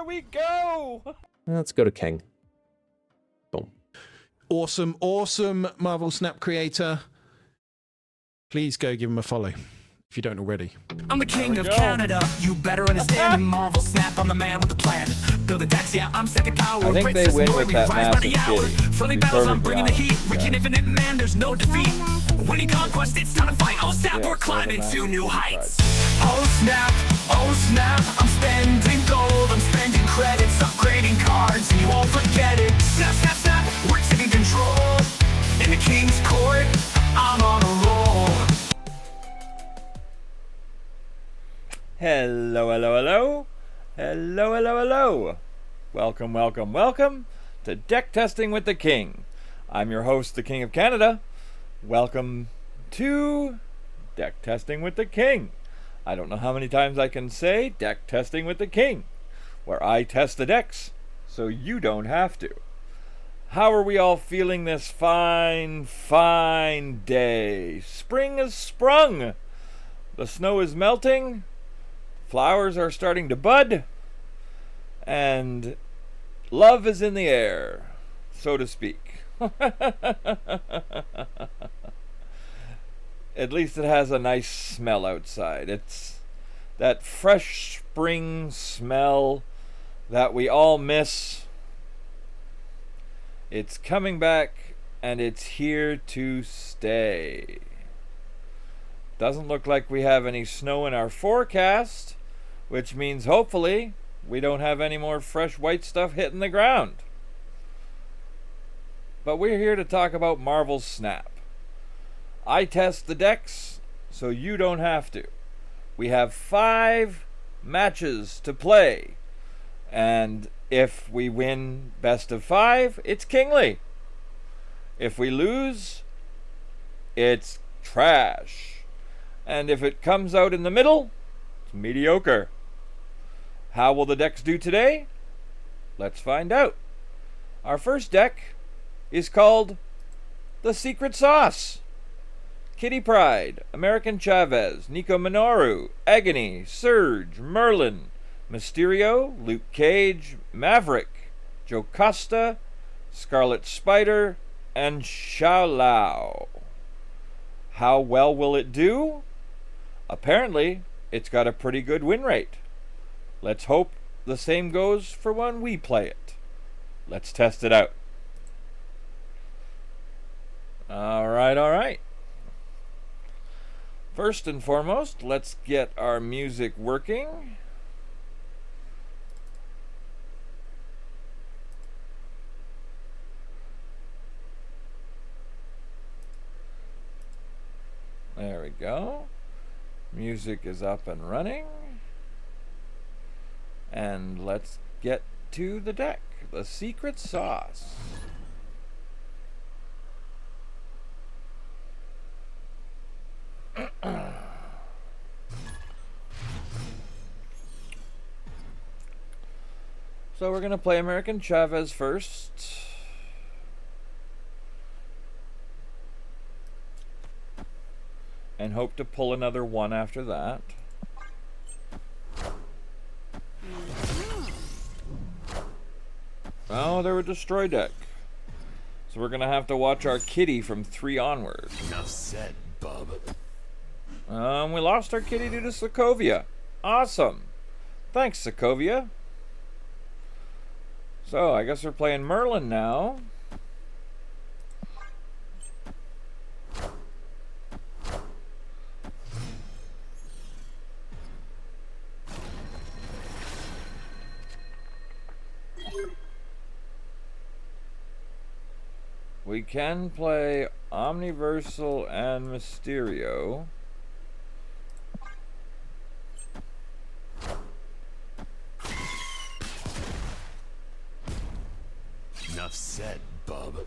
There we go. Let's go to King. Boom. Awesome, awesome Marvel Snap creator. Please go give him a follow if you don't already. I'm the king of Canada. You better understand me. Marvel Snap, I'm the man with the plan. Build a decks, yeah, I'm second power. I think they Princess win Mary, with that rise by massive the hour. kitty. Friendly To be battles, I'm perfectly bringing the heat. honest. Reaching Yeah. infinite, man, there's no defeat. Winning conquest, it's time to fight. Oh snap, Yeah, we're climbing so the to new massive heights. Oh snap, I'm spending gold. I'm spending credits, upgrading cards, and you won't forget it. Snap, snap, snap, we're taking control. In the king's court, I'm on a roll. Hello, hello, hello. Hello, hello, hello. Welcome, welcome, welcome to Deck Testing with the King. I'm your host, the King of Canada. Welcome to Deck Testing with the King. I don't know how many times I can say Deck Testing with the King, where I test the decks so you don't have to. How are we all feeling this fine, fine day? Spring has sprung. The snow is melting. Flowers are starting to bud. And love is in the air, so to speak. At least it has a nice smell outside. It's that fresh spring smell that we all miss. It's coming back and it's here to stay. Doesn't look like we have any snow in our forecast, which means hopefully we don't have any more fresh white stuff hitting the ground. But we're here to talk about Marvel Snap. I test the decks so you don't have to. We have 5 matches to play. And if we win best of 5, it's kingly. If we lose, it's trash. And if it comes out in the middle, it's mediocre. How will the decks do today? Let's find out. Our first deck is called The Secret Sauce. Kitty Pryde, American Chavez, Nico Minoru, Agony, Surge, Merlin, Mysterio, Luke Cage, Maverick, Jocasta, Scarlet Spider, and Xiao Lao. How well will it do? Apparently, it's got a pretty good win rate. Let's hope the same goes for when we play it. Let's test it out. Alright, alright. First and foremost, let's get our music working. There we go. Music is up and running. And let's get to the deck. The Secret Sauce. So we're going to play American Chavez first. And hope to pull another one after that. Oh, they're a destroy deck. So we're going to have to watch our kitty from 3 onward. Enough said, bub. We lost our kitty due to Sokovia. Awesome. Thanks, Sokovia. So, I guess we're playing Merlin now. We can play Omniversal and Mysterio. Enough said, bub.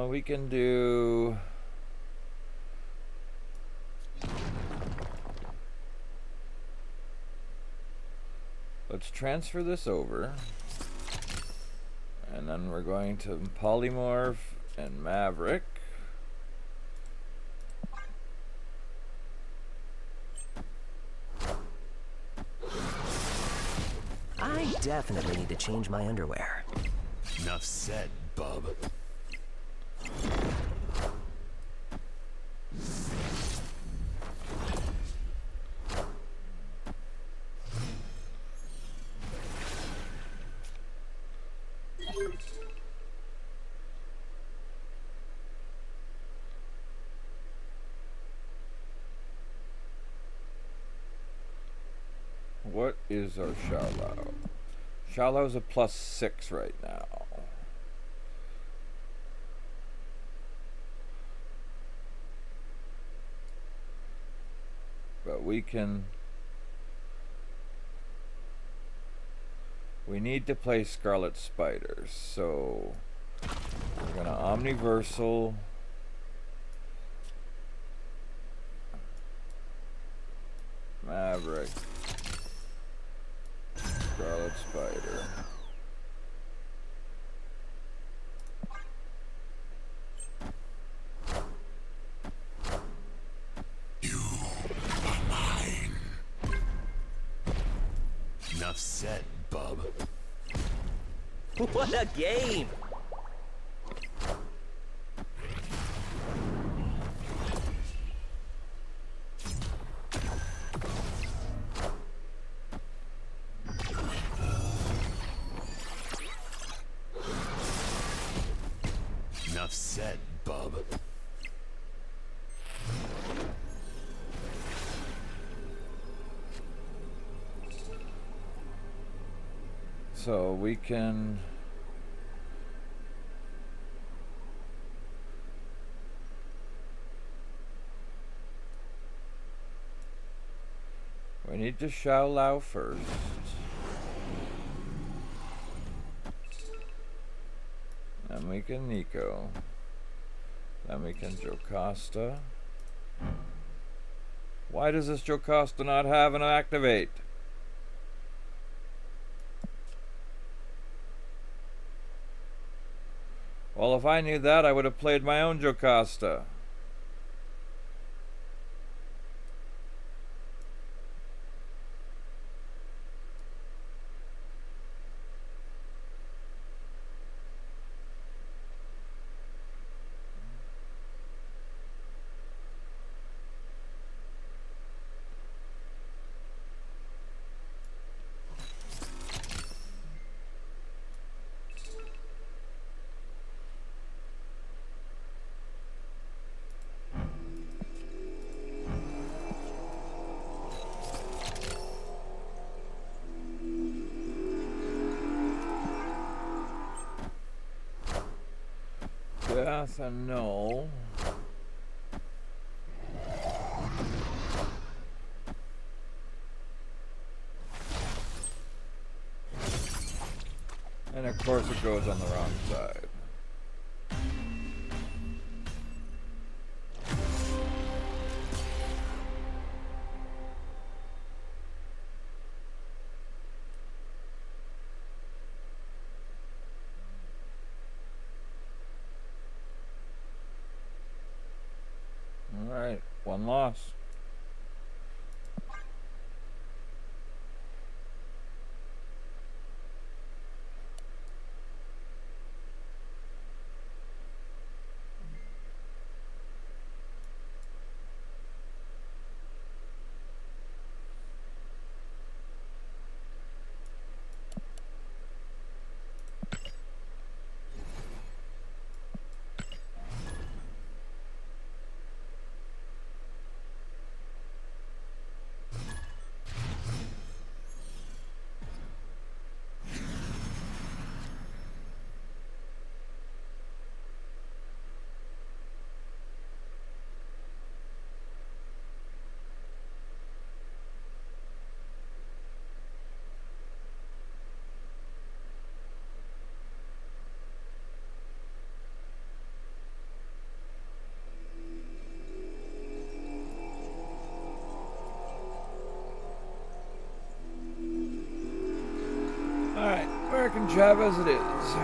We can do Let's transfer this over. And then we're going to polymorph and Maverick. I definitely need to change my underwear. Enough said, bub. What is our Xiaolao? Xiaolao's a +6 right now. But we need to play Scarlet Spiders, so we're gonna Omniversal. Maverick. Scarlet Spider. You are mine. Enough said, bub. What a game! Enough said, bub. So we can we need to Xiaolao first. Then we can Nico. Then we can Jocasta. Why does this Jocasta not have an activate? Well, if I knew that, I would have played my own Jocasta. Death and no. And of course it goes on the wrong side. Alright, one loss. Chicken Chavez it is.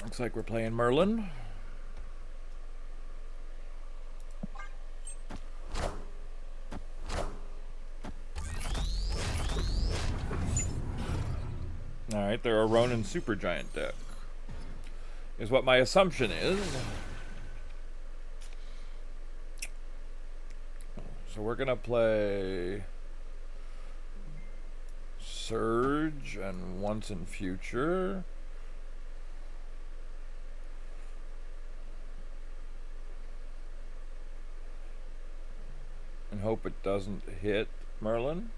Looks like we're playing Merlin. Alright, they're a Ronin Supergiant deck. Is what my assumption is. So we're gonna play Surge and Once in Future. And hope it doesn't hit Merlin.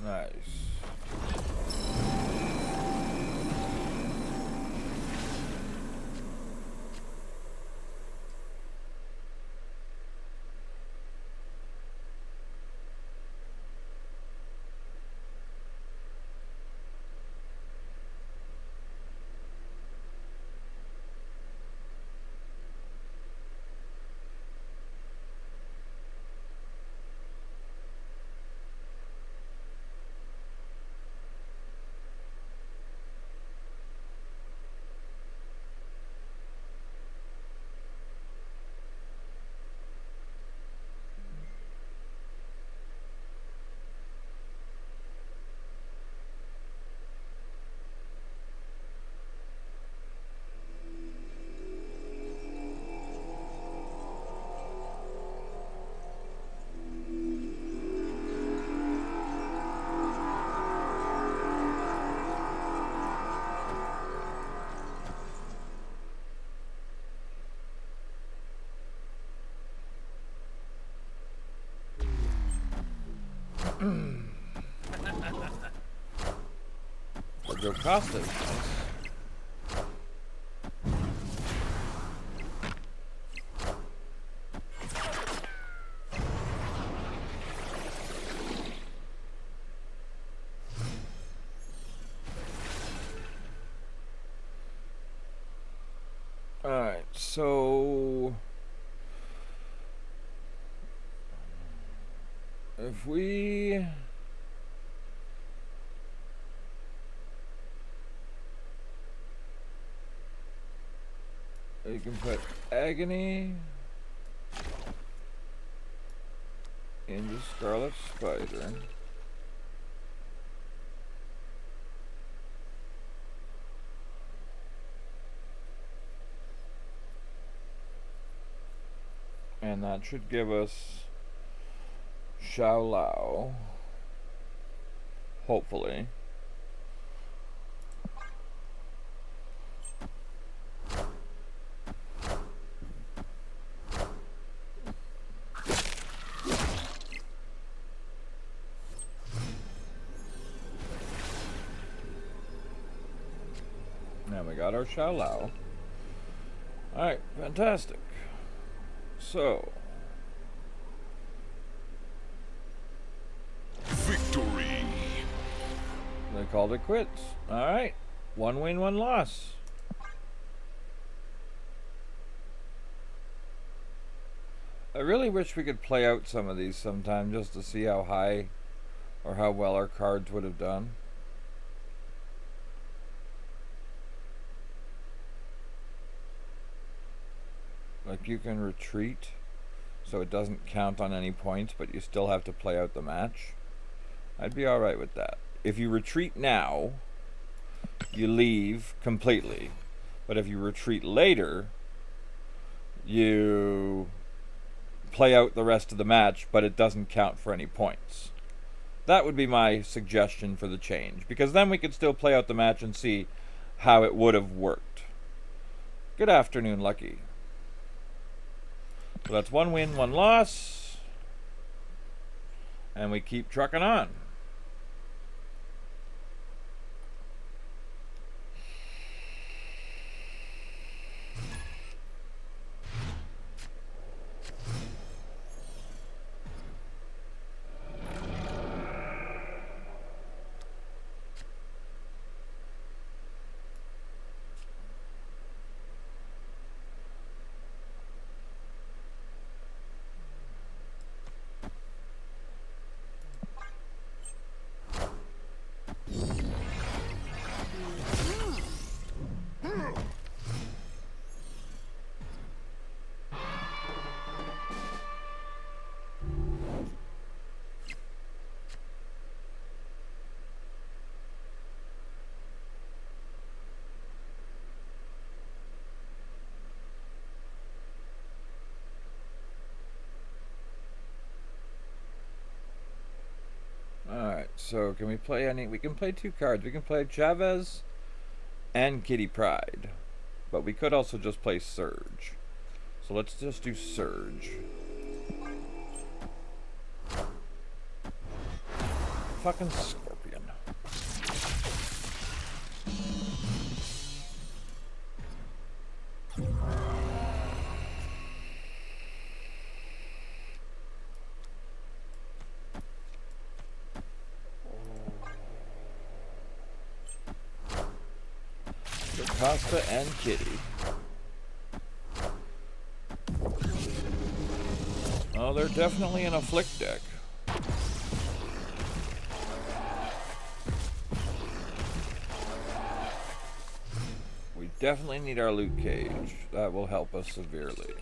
Nice. Go Costa. Alright, so if we you can put Agony into Scarlet Spider. And that should give us Xiao Lao. Hopefully. And we got our Xiao Lao. Alright, fantastic. So Victory. they called it quits. Alright. 1 win, 1 loss. I really wish we could play out some of these sometime just to see how high or how well our cards would have done. Like you can retreat so it doesn't count on any points, but you still have to play out the match. I'd be alright with that. If you retreat now, you leave completely. But if you retreat later, you play out the rest of the match, but it doesn't count for any points. That would be my suggestion for the change, because then we could still play out the match and see how it would have worked. Good afternoon, Lucky. So that's 1 win, 1 loss. And we keep trucking on. so can we play any? We can play 2 cards. We can play Chavez and Kitty Pryde. But we could also just play Surge. So let's just do Surge. Fucking Scorpion. Costa and Kitty. Oh, they're definitely in a flick deck. We definitely need our Luke Cage. That will help us severely.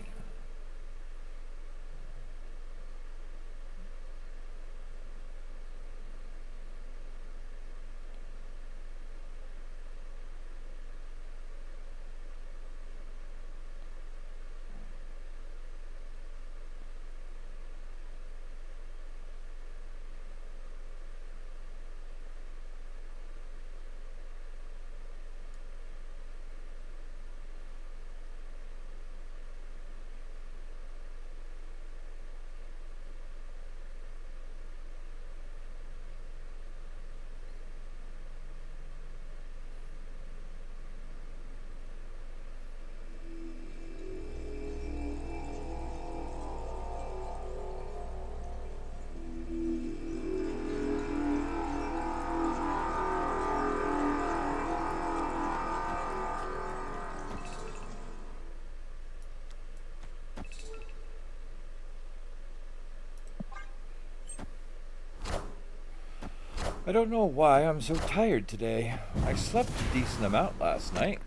I don't know why I'm so tired today. I slept a decent amount last night.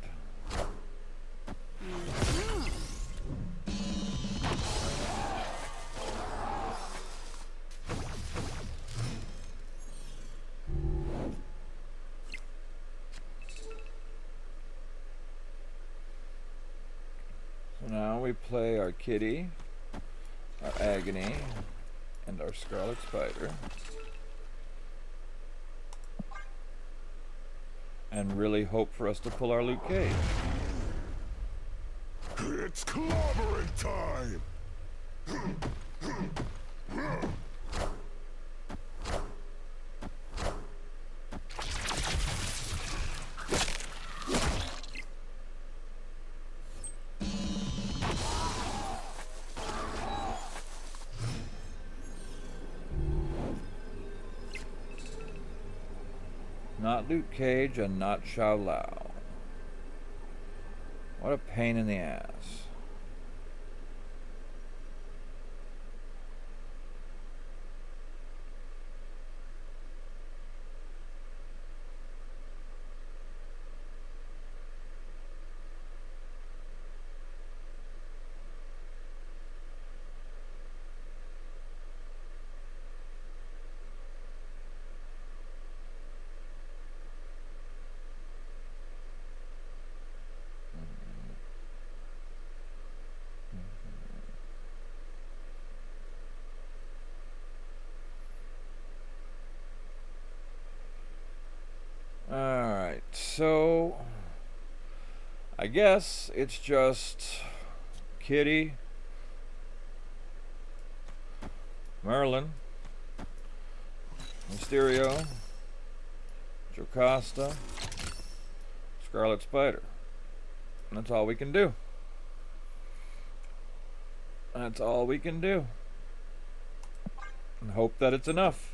So now we play our Kitty, our Agony, and our Scarlet Spider. And really hope for us to pull our Luke Cage. It's clobbering time! Not Luke Cage and not Xiao Lao. What a pain in the ass. Alright, so I guess it's just Kitty, Merlin, Mysterio, Jocasta, Scarlet Spider. And that's all we can do. That's all we can do. And hope that it's enough.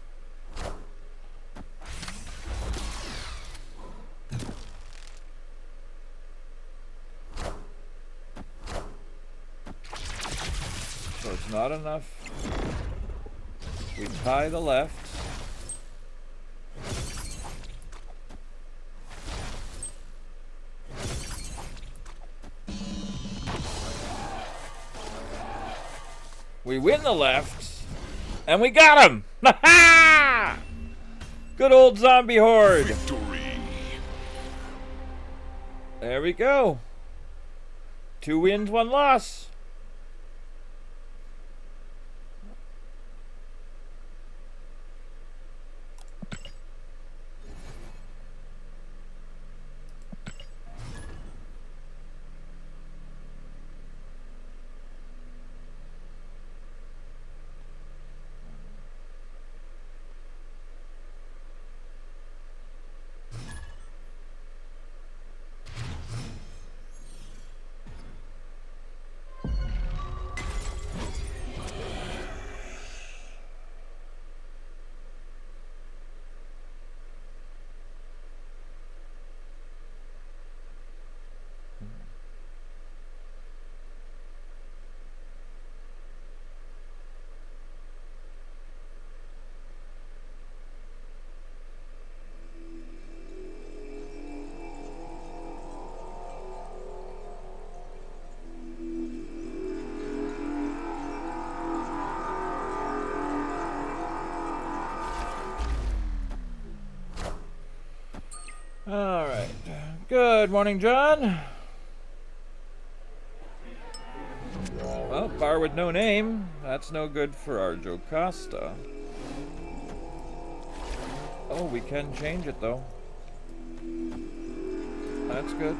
So it's not enough. We tie the left. We win the left. And we got him! Ha! Good old zombie horde. Victory! There we go. 2 wins, 1 loss. Good morning, John. Well, bar with no name. That's no good for our Jocasta. Oh, we can change it, though. That's good.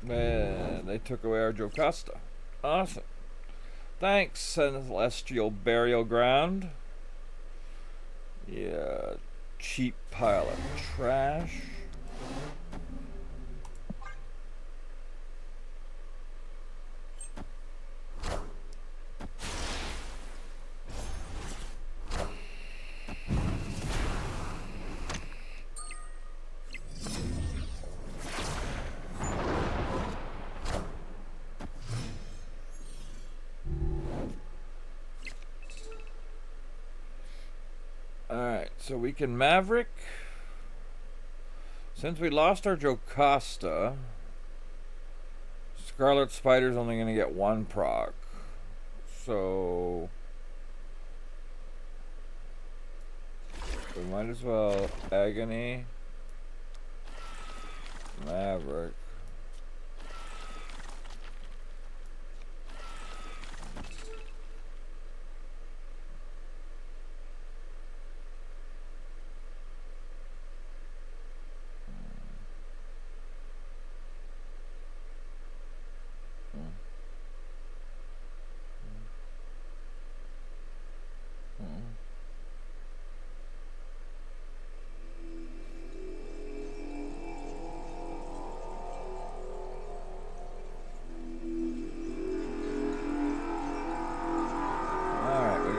Man, they took away our Jocasta. Awesome. Thanks, Celestial Burial Ground. Yeah, cheap pile of trash. Alright, so we can Maverick. Since we lost our Jocasta, Scarlet Spider's only going to get one proc. So we might as well Agony, Maverick.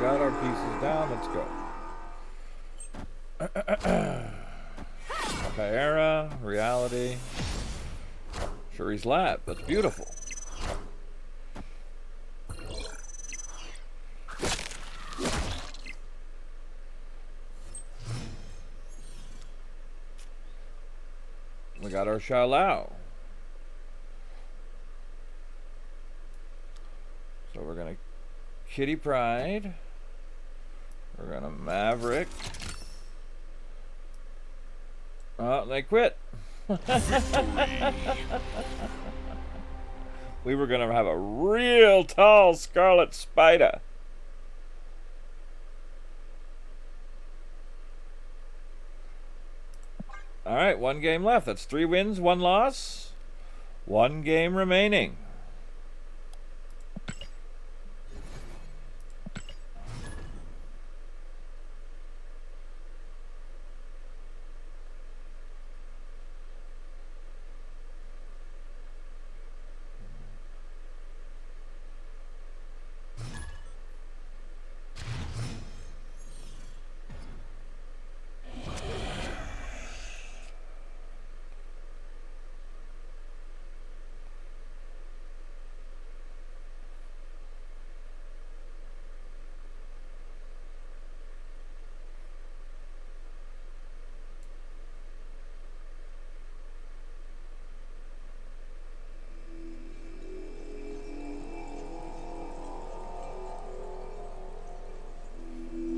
Got our pieces down, let's go. Kyera, Reality, Shuri's Lab, that's beautiful. We got our Shalao. So we're gonna Kitty Pride. We're gonna Maverick. Oh, they quit. We were gonna have a real tall Scarlet Spider. Alright, one game left. That's 3 wins, 1 loss. 1 game remaining.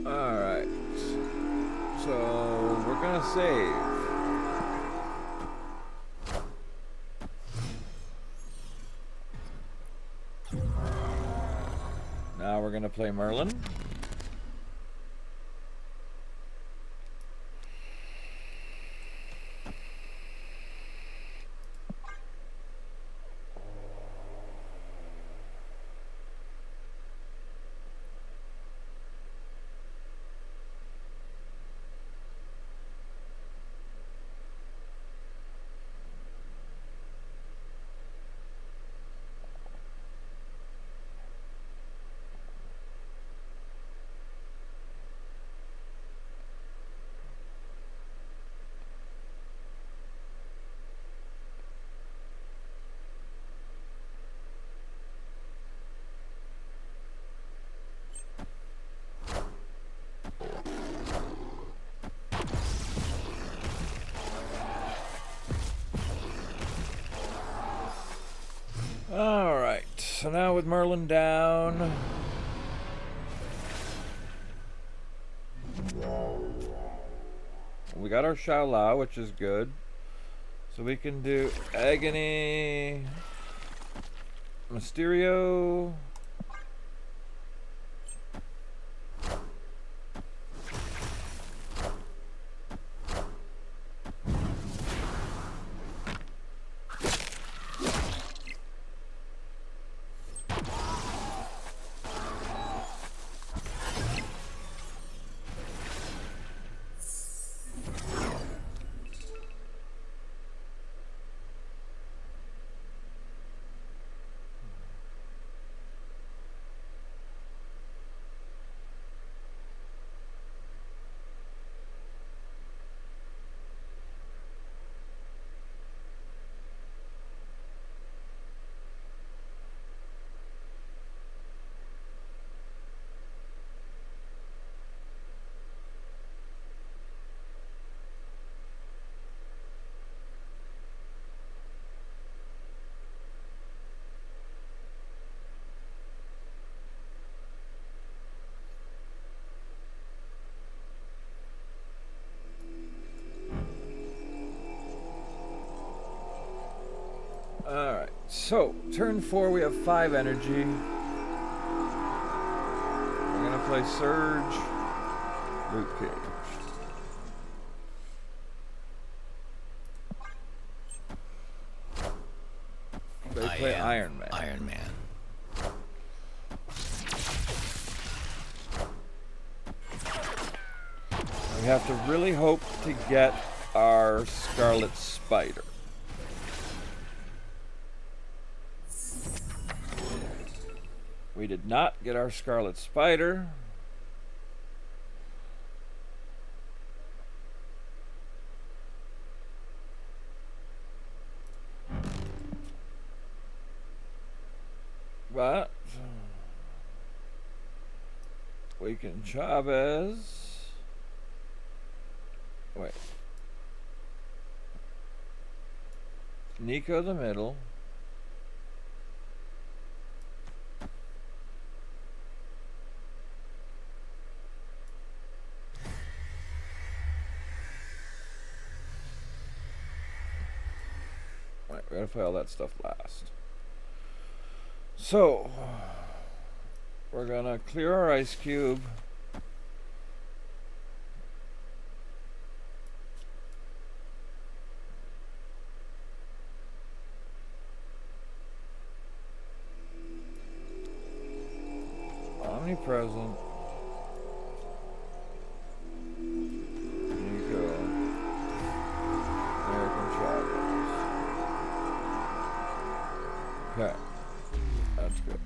Alright. So we're gonna save. Now we're gonna play Merlin. so now with Merlin down, we got our Xiao, which is good. So we can do Agony, Mysterio, Alright, so turn 4 we have 5 energy. We're gonna play Surge, Luke Cage. They play Iron Man. Iron Man. We have to really hope to get our Scarlet Spider. We did not get our Scarlet Spider. But we can Chavez. Wait. Nico the middle. Right, we gotta play all that stuff last. So we're gonna clear our ice cube. Omnipresent. Nico. American Chavez. Okay. That's good.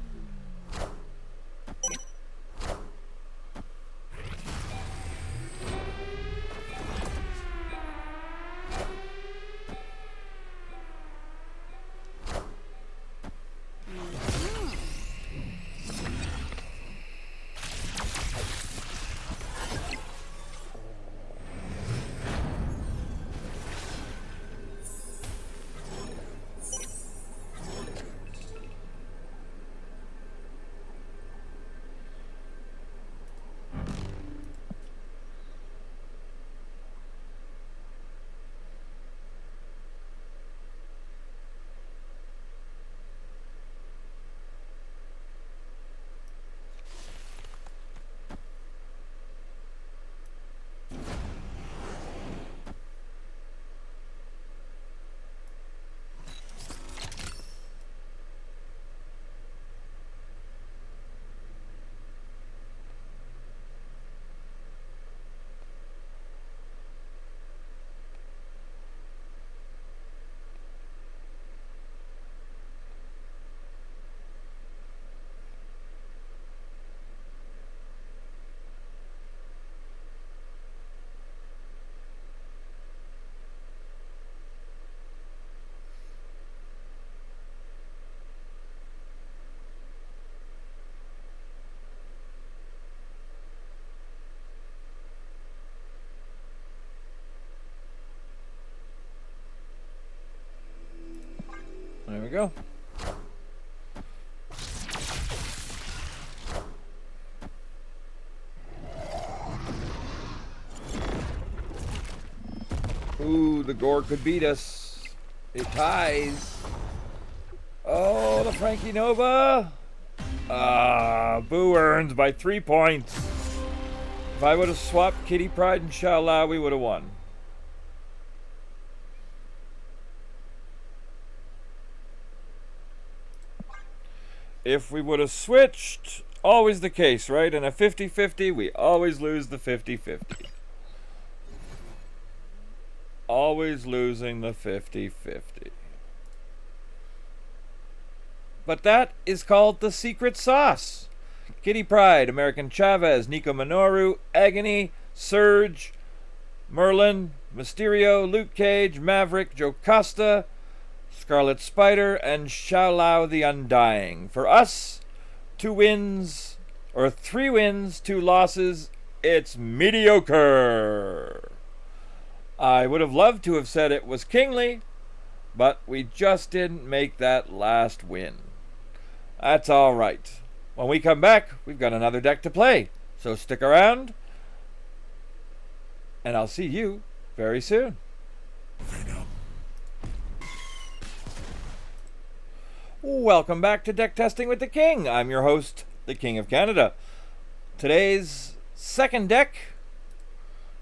There we go. Ooh, the Gore could beat us. It ties. Oh, the Frankie Nova. Boo earns by 3 points. If I would have swapped Kitty Pryde and Shala, we would have won. If we would have switched, always the case, right? In a 50-50, we always lose the 50-50. Always losing the 50-50. But that is called the secret sauce. Kitty Pryde, American Chavez, Nico Minoru, Agony, Surge, Merlin, Mysterio, Luke Cage, Maverick, Joe Costa, Scarlet Spider, and Xiao the Undying. For us, 2 wins, or 3 wins, 2 losses. It's mediocre. I would have loved to have said it was kingly, but we just didn't make that last win. That's all right. When we come back, we've got another deck to play. So stick around, and I'll see you very soon. Welcome back to Deck Testing with the King. I'm your host, the King of Canada. Today's second deck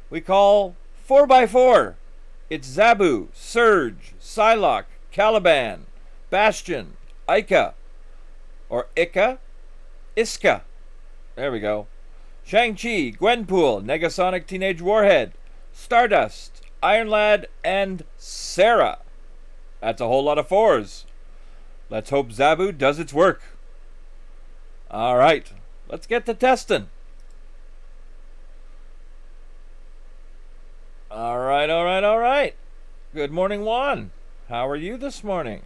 we call 4x4. It's Zabu, Surge, Psylocke, Caliban, Bastion, Ica, or Ica, Iska. There we go. Shang-Chi, Gwenpool, Negasonic Teenage Warhead, Stardust, Iron Lad, and Sarah. That's a whole lot of 4s. Let's hope Zabu does its work. All right, let's get to testing. All right. Good morning, Juan. How are you this morning?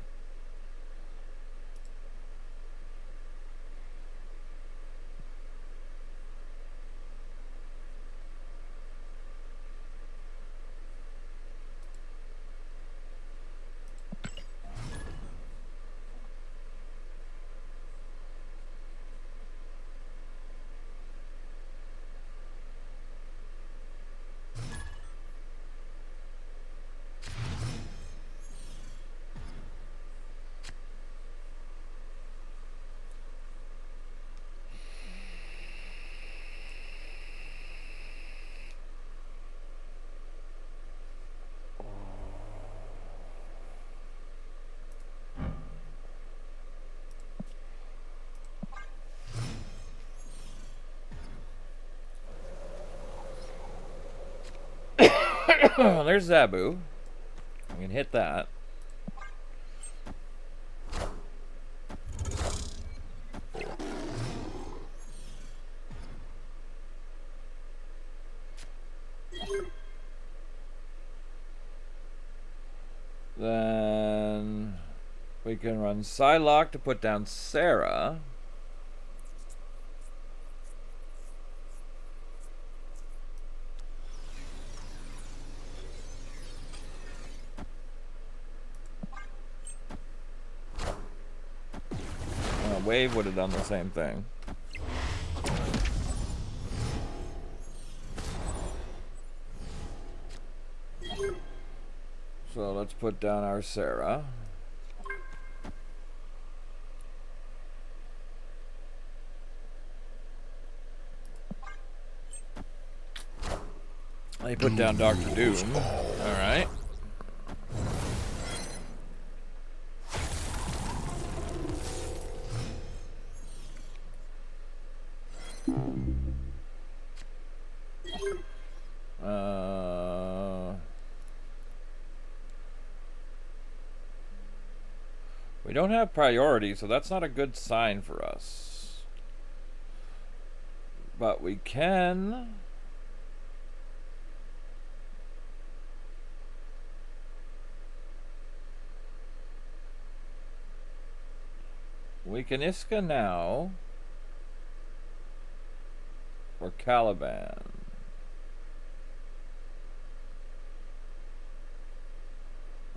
There's Zabu. I can hit that. Then we can run Psylocke to put down Sarah. Wave would have done the same thing. So let's put down our Sarah. They put down Dr. Doom. Alright. We don't have priority, so that's not a good sign for us. But we can... We can Iska now for Caliban.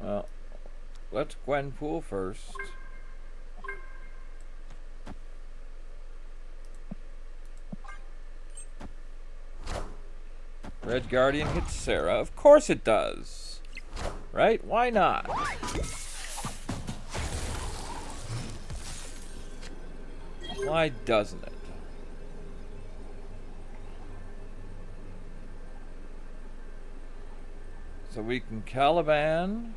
Well, let's Gwenpool first. Red Guardian hits Sarah. Of course it does. Right? Why not? Why doesn't it? So we can Caliban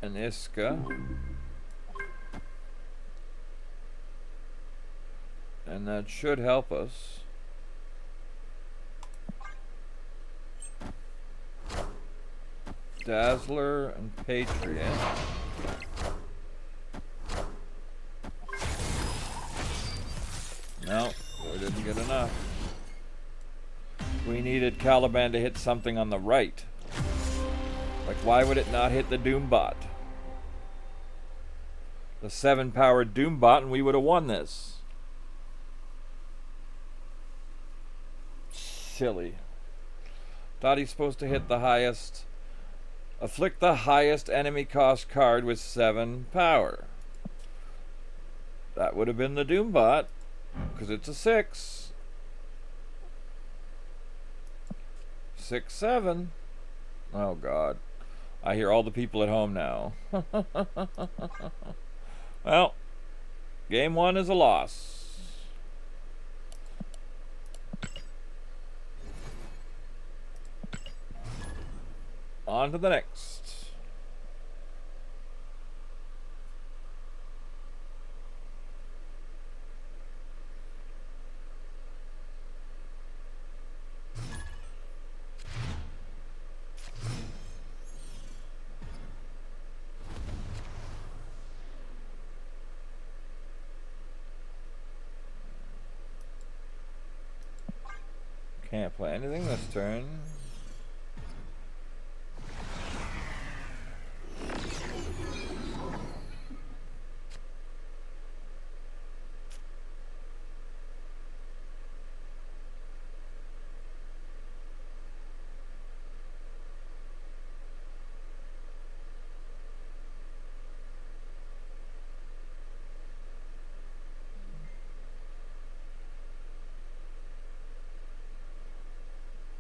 and Iska. And that should help us. Dazzler and Patriot. No, we didn't get enough. We needed Caliban to hit something on the right. Like, why would it not hit the Doombot? The 7-powered Doombot, and we would have won this. Silly. Thought he's supposed to hit the highest. Afflict the highest enemy cost card with 7 power. That would have been the Doombot, because it's a 6. 6, 7. Oh God. I hear all the people at home now. Well, game 1 is a loss. On to the next. Can't play anything this turn.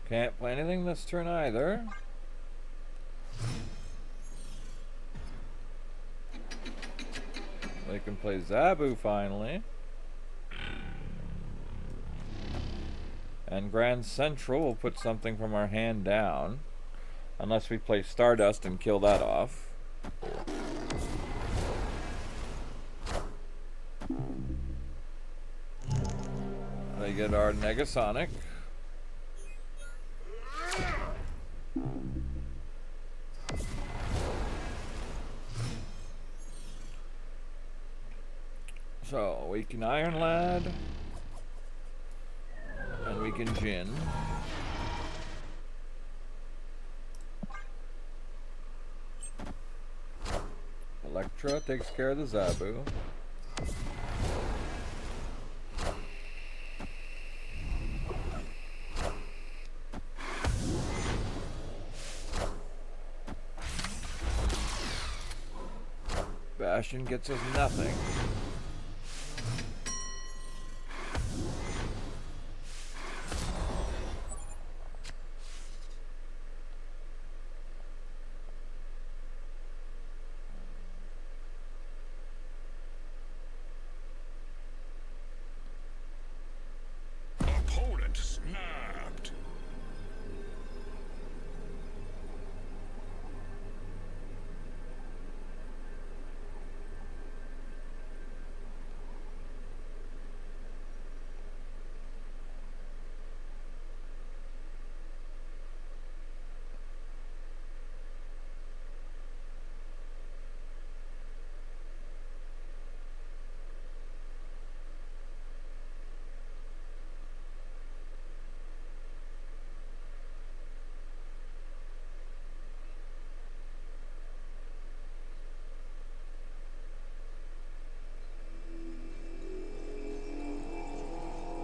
Can't play anything this turn either. They can play Zabu finally. And Grand Central will put something from our hand down. Unless we play Stardust and kill that off. They get our Negasonic. So we can Iron Lad, and we can Jin. Electra takes care of the Zabu. Bastion gets us nothing. Opponent snapped.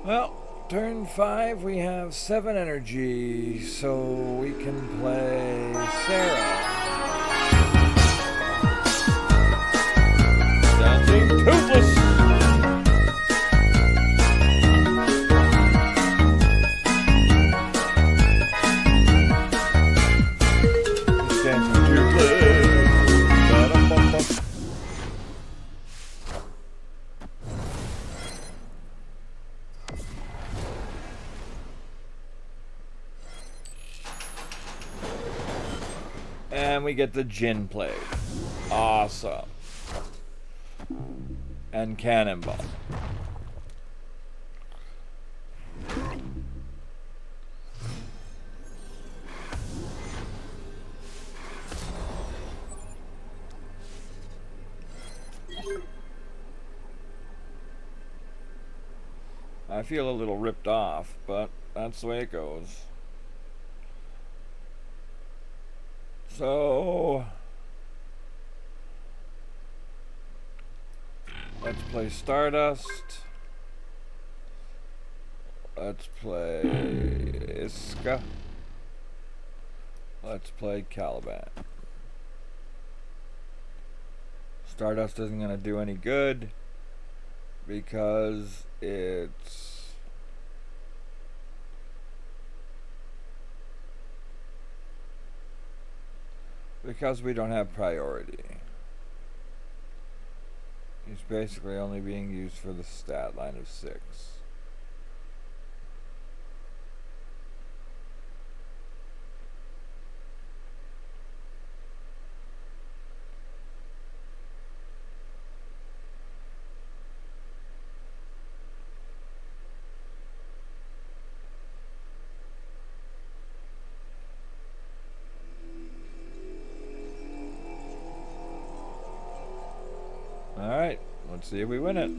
Well, turn 5 we have 7 energy, so we can play Sarah. Dancing Toothless! And we get the Gin Plague. Awesome. And Cannonball. I feel a little ripped off, but that's the way it goes. So let's play Stardust. Let's play Iska. Let's play Caliban. Stardust isn't going to do any good because because we don't have priority. He's basically only being used for the stat line of 6. Alright, let's see if we win it.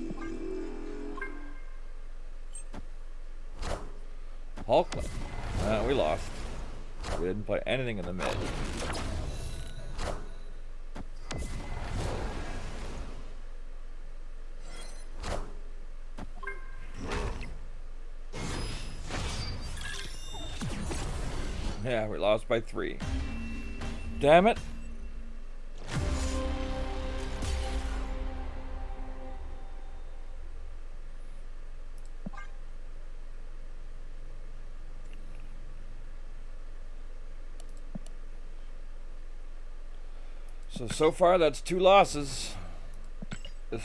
Hulkling. We lost. We didn't play anything in the mid. Yeah, we lost by 3. Damn it. So far that's 2 losses. This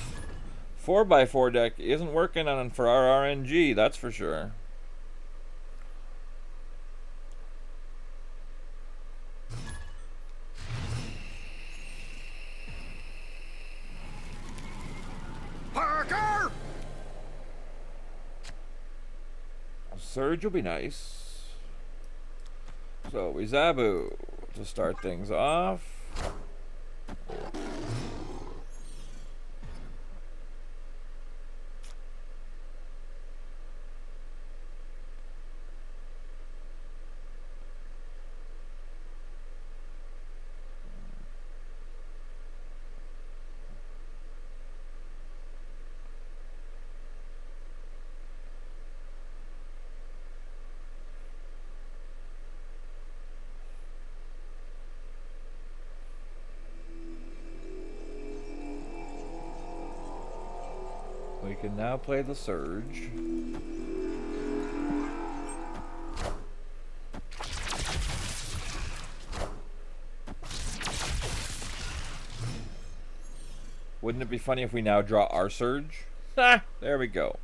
4x4 deck isn't working on for our RNG, that's for sure. Parker! Surge will be nice. So we Zabu to start things off. We can now play the Surge. Wouldn't it be funny if we now draw our Surge? Ah, there we go.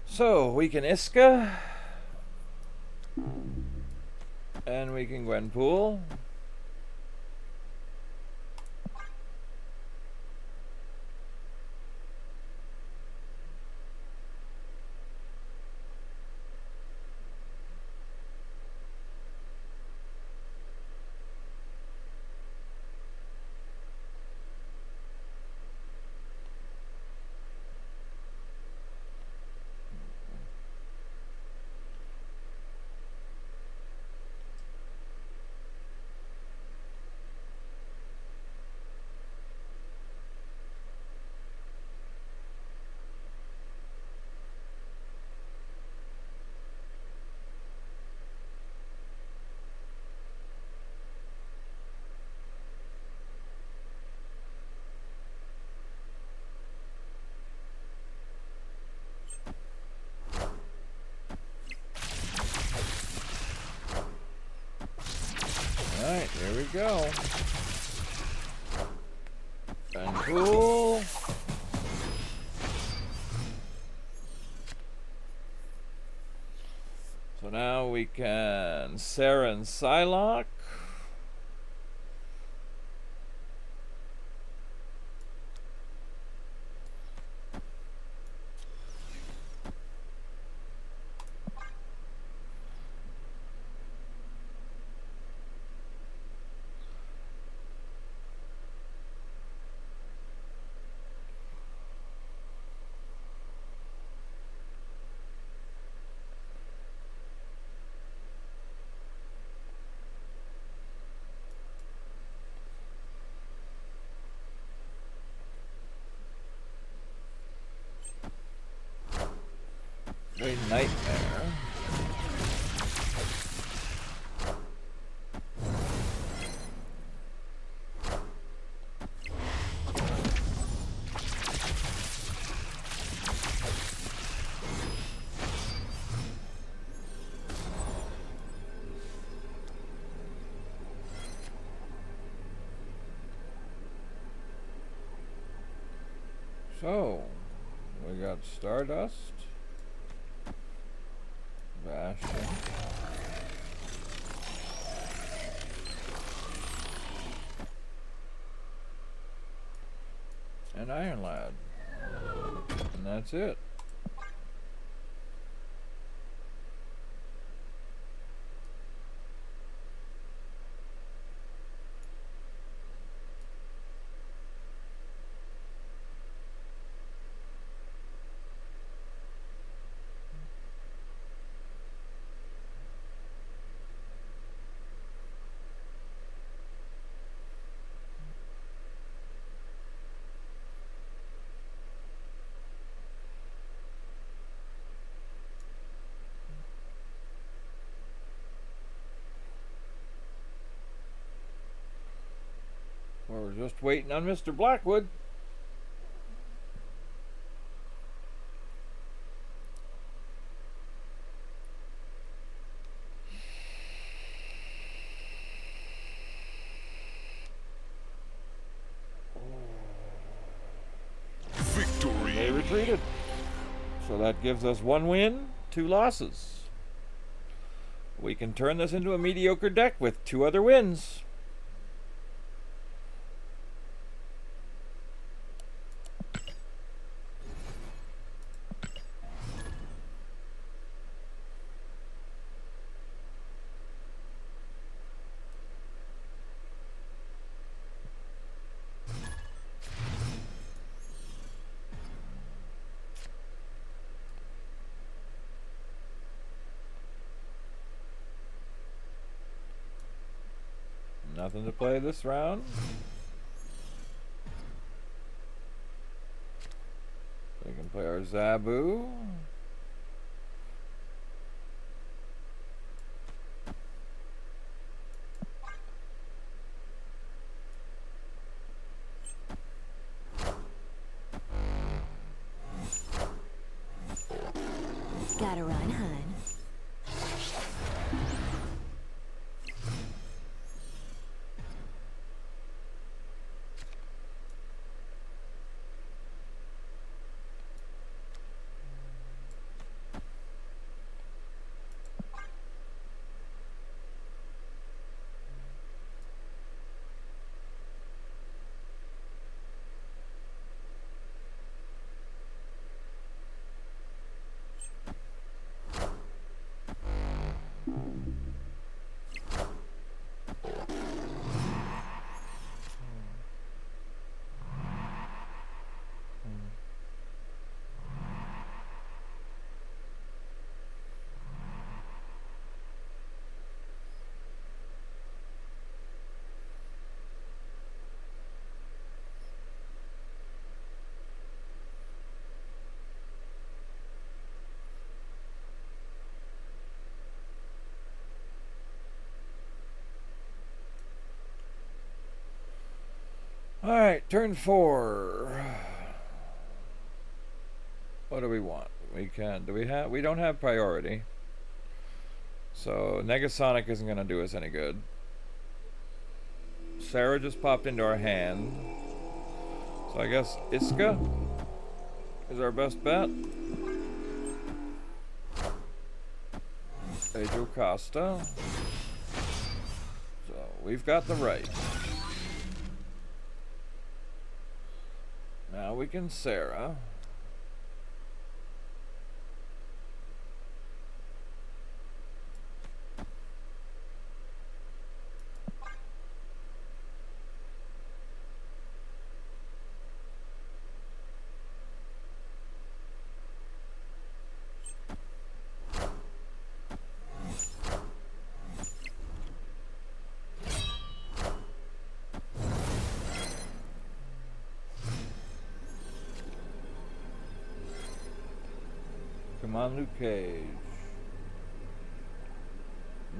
So we can Iska, and we can Gwenpool. Alright, here we go. And cool. So now we can Sarah and Psylocke. Great nightmare. So, we got Stardust. Bastion. And Iron Lad. And that's it. We're just waiting on Mr. Blackwood. Victory! They retreated. So that gives us 1 win, 2 losses. We can turn this into a mediocre deck with 2 other wins. Nothing to play this round. We can play our Zabu. Gotta run, hun. Alright, turn 4. What do we want? We don't have priority. So Negasonic isn't gonna do us any good. Sarah just popped into our hand. So I guess Iska is our best bet. Pedro Costa. So we've got the right. Now we can Sarah. Come on, Luke Cage.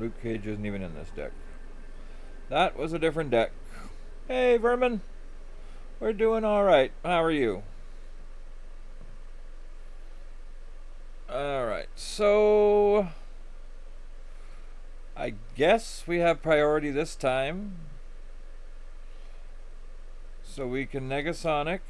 Luke Cage isn't even in this deck. That was a different deck. Hey, Vermin. We're doing alright. How are you? Alright, so I guess we have priority this time. So we can Negasonic.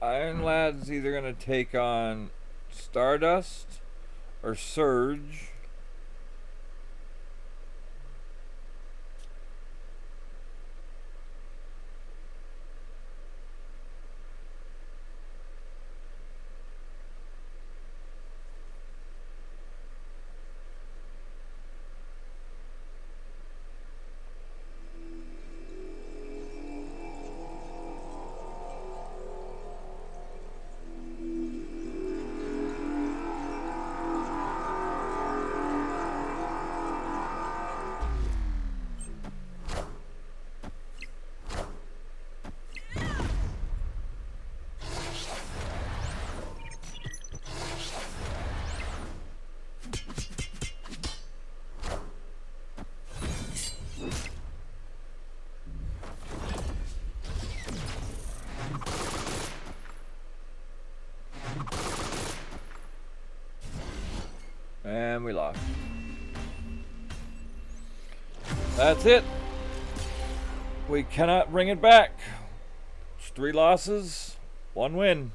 Iron Lad's either going to take on Stardust or Surge. And we lost. That's it. We cannot bring it back. It's 3 losses, 1 win.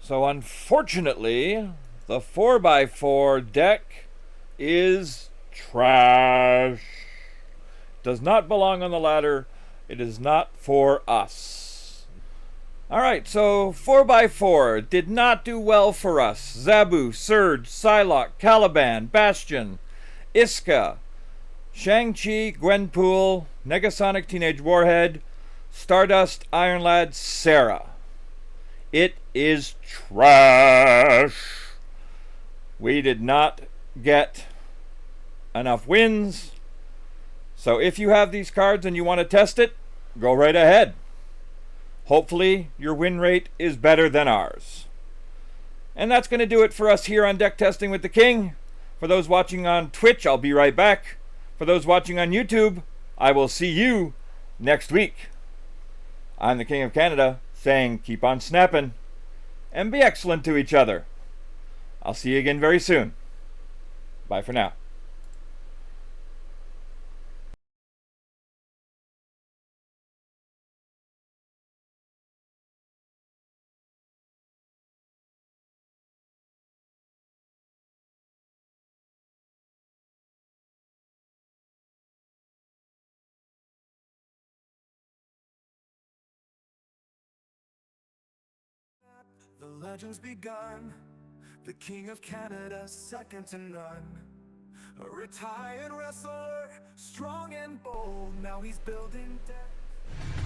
So unfortunately, the 4x4 deck is trash. Does not belong on the ladder. It is not for us. Alright, so 4x4 did not do well for us. Zabu, Surge, Psylocke, Caliban, Bastion, Iska, Shang-Chi, Gwenpool, Negasonic Teenage Warhead, Stardust, Iron Lad, Sarah. It is trash. We did not get enough wins. So if you have these cards and you want to test it, go right ahead. Hopefully your win rate is better than ours. And that's going to do it for us here on Deck Testing with the King. For those watching on Twitch, I'll be right back. For those watching on YouTube, I will see you next week. I'm the King of Canada, saying keep on snapping and be excellent to each other. I'll see you again very soon. Bye for now. The legend's begun. The King of Canada, second to none. A retired wrestler, strong and bold. Now he's building deck.